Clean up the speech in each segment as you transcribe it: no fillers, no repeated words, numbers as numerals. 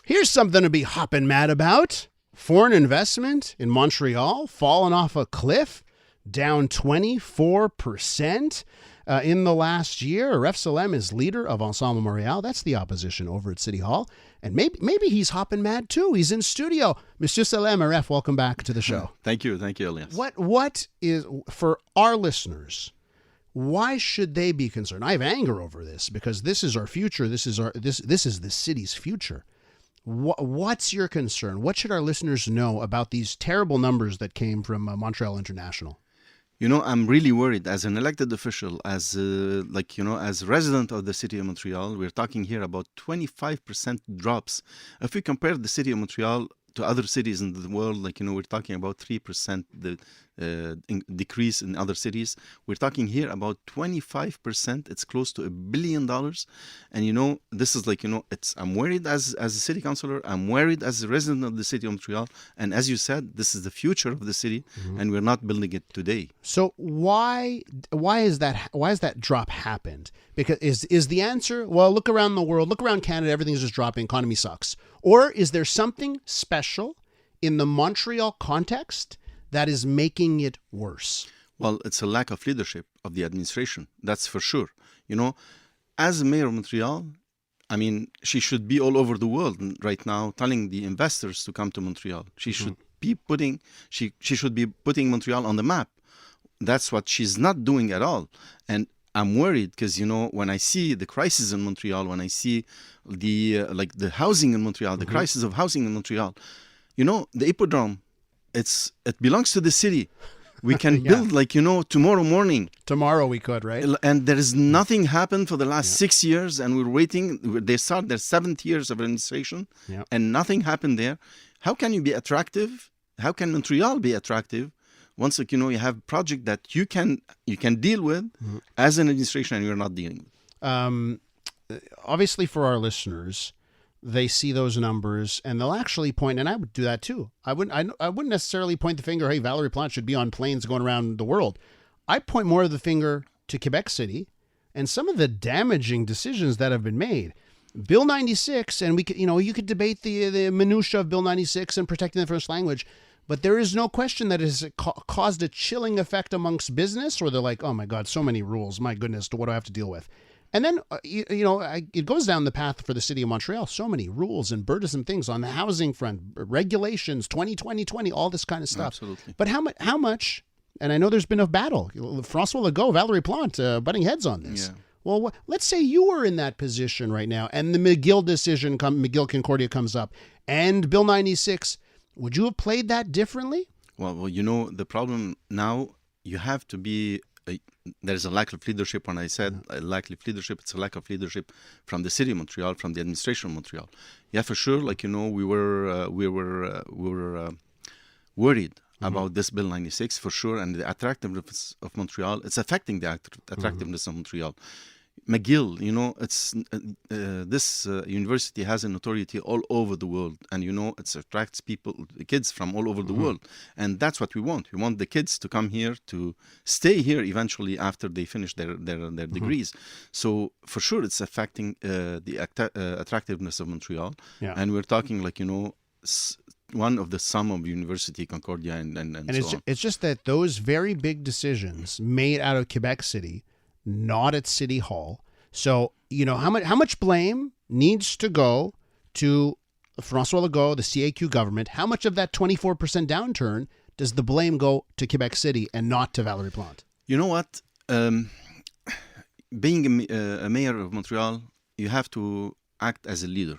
Here's something to be hopping mad about. Foreign investment in Montreal fallen off a cliff, down 24% in the last year. Aref Salem is leader of Ensemble Montreal. That's the opposition over at City Hall. And maybe he's hopping mad too. He's in studio. Monsieur Salem, Aref, welcome back to the show. Thank you, Elias. What is, for our listeners, why should they be concerned? I have anger over this because this is our future. This is the city's future. What's your concern? What should our listeners know about these terrible numbers that came from Montreal International? I'm really worried as an elected official, as resident of the city of Montreal. We're talking here about 25% drops. If we compare the city of Montreal to other cities in the world, we're talking about 3% decrease in other cities. We're talking here about 25%. It's close to $1 billion. And this is I'm worried as a city councillor. I'm worried as a resident of the city of Montreal. And as you said, this is the future of the city, and we're not building it today. So why is that drop happened? Because is the answer, well, look around the world, look around Canada, everything's just dropping, economy sucks. Or is there something special in the Montreal context that is making it worse? Well, it's a lack of leadership of the administration. That's for sure. As a mayor of Montreal, she should be all over the world right now telling the investors to come to Montreal. She should be putting Montreal on the map. That's what she's not doing at all. And I'm worried because, when I see the crisis in Montreal, when I see the housing in Montreal, the crisis of housing in Montreal, the Hippodrome, it belongs to the city. We can build tomorrow morning. Tomorrow we could, right? And there is nothing happened for the last 6 years, and we're waiting. They start their 7th years of administration, and nothing happened there. How can you be attractive? How can Montreal be attractive once you have a project that you can deal with as an administration and you're not dealing with? Obviously, for our listeners, they see those numbers and they'll actually point, and I would do that too. I wouldn't necessarily point the finger, hey, Valérie Plante should be on planes going around the world. I point more of the finger to Quebec City and some of the damaging decisions that have been made. Bill 96, and we could, you could debate the minutiae of Bill 96 and protecting the French language, but there is no question that it has caused a chilling effect amongst business, or they're like, oh my God, so many rules. My goodness, what do I have to deal with? And then, it goes down the path for the city of Montreal. So many rules and burdensome things on the housing front, regulations, 2020, all this kind of stuff. Absolutely. But how much, and I know there's been a battle, François Legault, Valérie Plante, butting heads on this. Yeah. Well, let's say you were in that position right now and the McGill Concordia comes up and Bill 96, would you have played that differently? Well, the problem now, you have to be... there's a lack of leadership. When I said a lack of leadership, it's a lack of leadership from the city of Montreal, from the administration of Montreal. Yeah, for sure. We were worried about this Bill 96 for sure, and the attractiveness of Montreal. It's affecting the attractiveness of Montreal. McGill, this university has a notoriety all over the world, and it attracts kids from all over the world, and that's what we want. We want the kids to come here, to stay here eventually after they finish their degrees. So for sure, it's affecting the attractiveness of Montreal, and we're talking one of the sum of University Concordia and so on. It's just that those very big decisions made out of Quebec City, not at City Hall. So, how much blame needs to go to François Legault, the CAQ government? How much of that 24% downturn does the blame go to Quebec City and not to Valérie Plante? You know what? Being a mayor of Montreal, you have to act as a leader.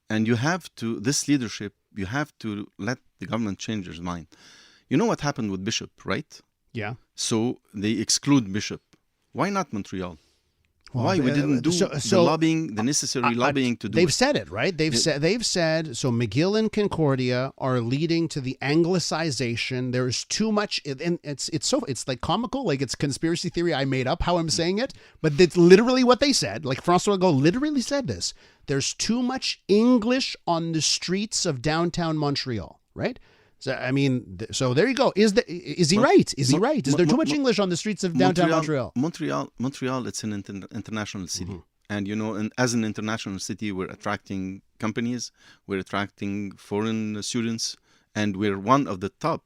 And you have to let the government change its mind. You know what happened with Bishop, right? Yeah. So they exclude Bishop. Why not Montreal? Why we didn't do the lobbying, the necessary lobbying to do it? They've said it, right? They've said so. McGill and Concordia are leading to the anglicization. There's too much, and it's like comical, like it's conspiracy theory. I made up how I'm saying it, but it's literally what they said. Like François Legault literally said this. There's too much English on the streets of downtown Montreal, right? So there you go. Is he right? Is he right? Is there too much English on the streets of downtown Montreal? Montreal, it's an international city. And, and as an international city, we're attracting companies, we're attracting foreign students, and we're one of the top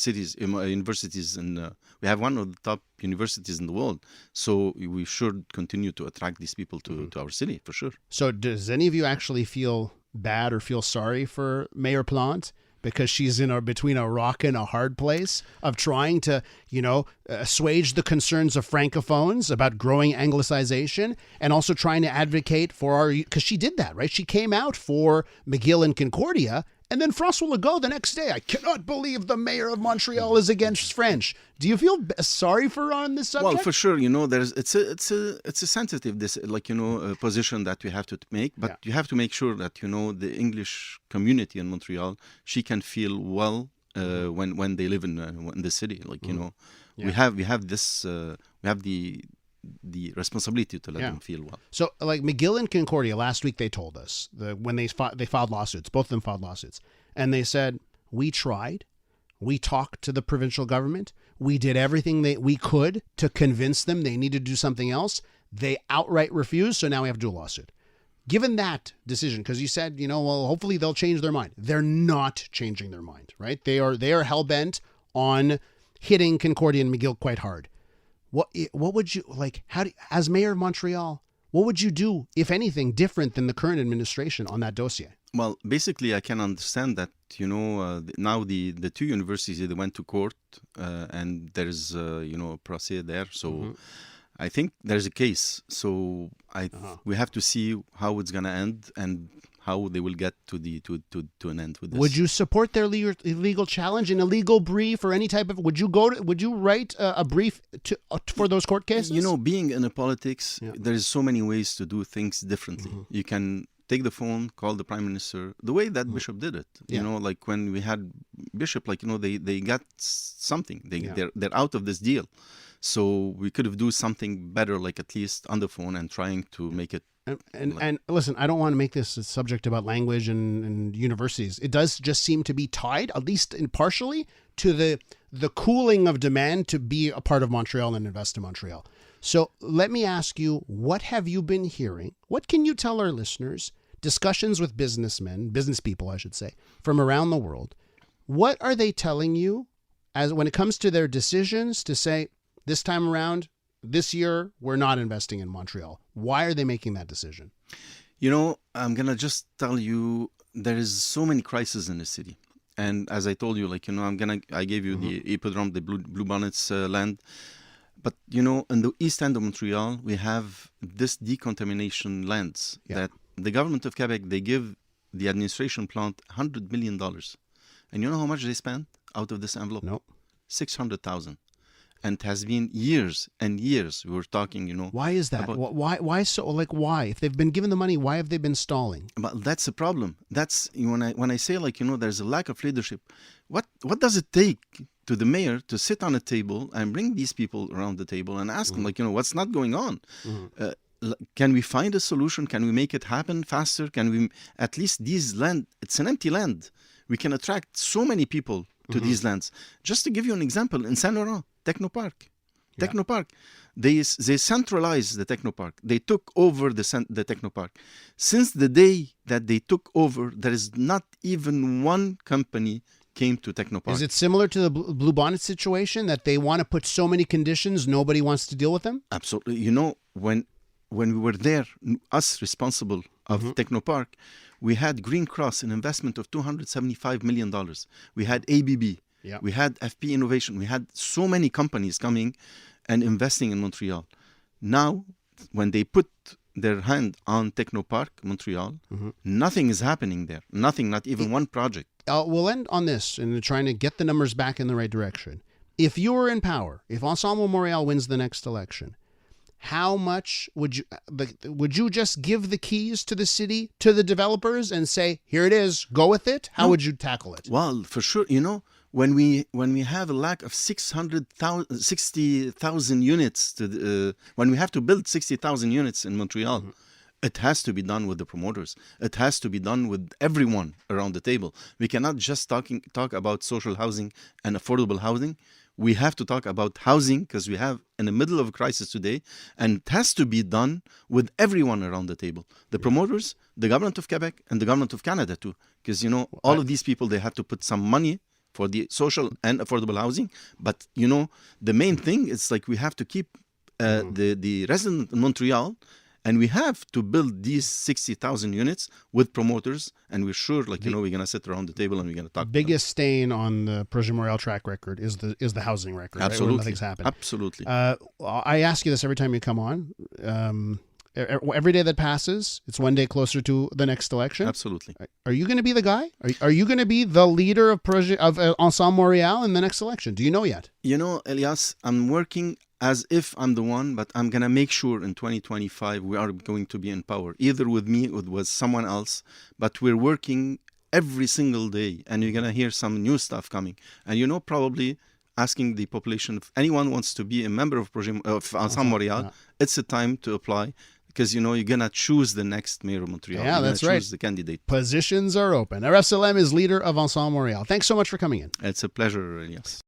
cities, universities, and we have one of the top universities in the world. So we should continue to attract these people to our city, for sure. So does any of you actually feel bad or feel sorry for Mayor Plante? Because she's between a rock and a hard place of trying to, assuage the concerns of francophones about growing anglicization, and also trying to advocate for because she did that, right? She came out for McGill and Concordia, and then François Legault the next day. I cannot believe the mayor of Montreal is against French. Do you feel sorry for her on this subject? Well, for sure, it's a sensitive position that we have to make, but you have to make sure that the English community in Montreal, she can feel well when they live in the city. We have this we have the responsibility to let them feel well. So, like McGill and Concordia, last week they told us when they filed lawsuits, both of them filed lawsuits, and they said, we tried, we talked to the provincial government, we did everything we could to convince them they needed to do something else. They outright refused, so now we have to do a lawsuit. Given that decision, because you said, well, hopefully they'll change their mind. They're not changing their mind, right? They are hell-bent on hitting Concordia and McGill quite hard. What would you as mayor of Montreal, what would you do, if anything, different than the current administration on that dossier? Well, basically, I can understand that, now the two universities, they went to court and there's, a procès there. So I think there's a case. So we have to see how it's going to end and how they will get to an end with this. Would you support their legal challenge, an illegal brief, or any type of? Would you write a brief for those court cases? Being in politics, there's so many ways to do things differently. You can take the phone, call the prime minister, the way that Bishop did it. Like when we had Bishop, they got something. They're out of this deal, so we could have do something better, like at least on the phone and trying to make it. And listen, I don't want to make this a subject about language and universities. It does just seem to be tied, at least partially, to the cooling of demand to be a part of Montreal and invest in Montreal. So let me ask you, what have you been hearing? What can you tell our listeners? Discussions with business people, I should say, from around the world. What are they telling you as when it comes to their decisions to say, this time around, this year, we're not investing in Montreal? Why are they making that decision? I'm going to just tell you, there is so many crises in the city. And as I told you, I gave you the Hippodrome, the Blue Bonnets land. But, in the east end of Montreal, we have this decontamination lands that the government of Quebec, they give the administration plant $100 million. And you know how much they spent out of this envelope? No. $600,000. And it has been years and years we were talking, Why is that? Why so? Why? If they've been given the money, why have they been stalling? But that's the problem. That's when I say there's a lack of leadership. What does it take to the mayor to sit on a table and bring these people around the table and ask them what's not going on? Can we find a solution? Can we make it happen faster? Can we at least these land? It's an empty land. We can attract so many people to these lands. Just to give you an example, in Saint Laurent, Technopark. They centralized the Technopark. They took over the Technopark. Since the day that they took over, there is not even one company came to Technopark. Is it similar to the Blue Bonnet situation, that they want to put so many conditions, nobody wants to deal with them? Absolutely. When we were there, us responsible of Technopark, we had Green Cross, an investment of $275 million. We had ABB. Yeah. We had FP Innovation. We had so many companies coming and investing in Montreal. Now, when they put their hand on Technopark, Montreal, nothing is happening there. Nothing, not even one project. We'll end on this and trying to get the numbers back in the right direction. If you were in power, if Ensemble Montreal wins the next election, how much would you just give the keys to the city to the developers and say, here it is, go with it? How would you tackle it? Well, for sure, when we have a lack of 60,000 units when we have to build 60,000 units in Montreal, it has to be done with the promoters. It has to be done with everyone around the table. We cannot just talk about social housing and affordable housing we have to talk about housing because we have in the middle of a crisis today, and it has to be done with everyone around the table. The promoters, the government of Quebec, and the government of Canada too. Because, you know, all of these people, they have to put some money for the social and affordable housing. But, you know, the main thing is like we have to keep the resident in Montreal, and we have to build these 60,000 units with promoters, and we're sure, like, you know, we're going to sit around the table and we're going to talk. Biggest stain on the Projet Montreal track record is the housing record. Absolutely. Right, where nothing's happened. Absolutely. I ask you this every time you come on. Every day that passes, it's one day closer to the next election. Absolutely. Are you going to be the guy? Are you going to be the leader of Ensemble Montreal in the next election? Do you know yet? You know, Elias, I'm working as if I'm the one, but I'm going to make sure in 2025 we are going to be in power, either with me or with someone else. But we're working every single day, and you're going to hear some new stuff coming. And, you know, probably asking the population if anyone wants to be a member of Ensemble Montreal, it's a time to apply. Because, you know, you're going to choose the next mayor of Montreal. Yeah, that's right. Choose the candidate. Positions are open. Aref Salem is leader of Ensemble Montreal. Thanks so much for coming in. It's a pleasure, Elias.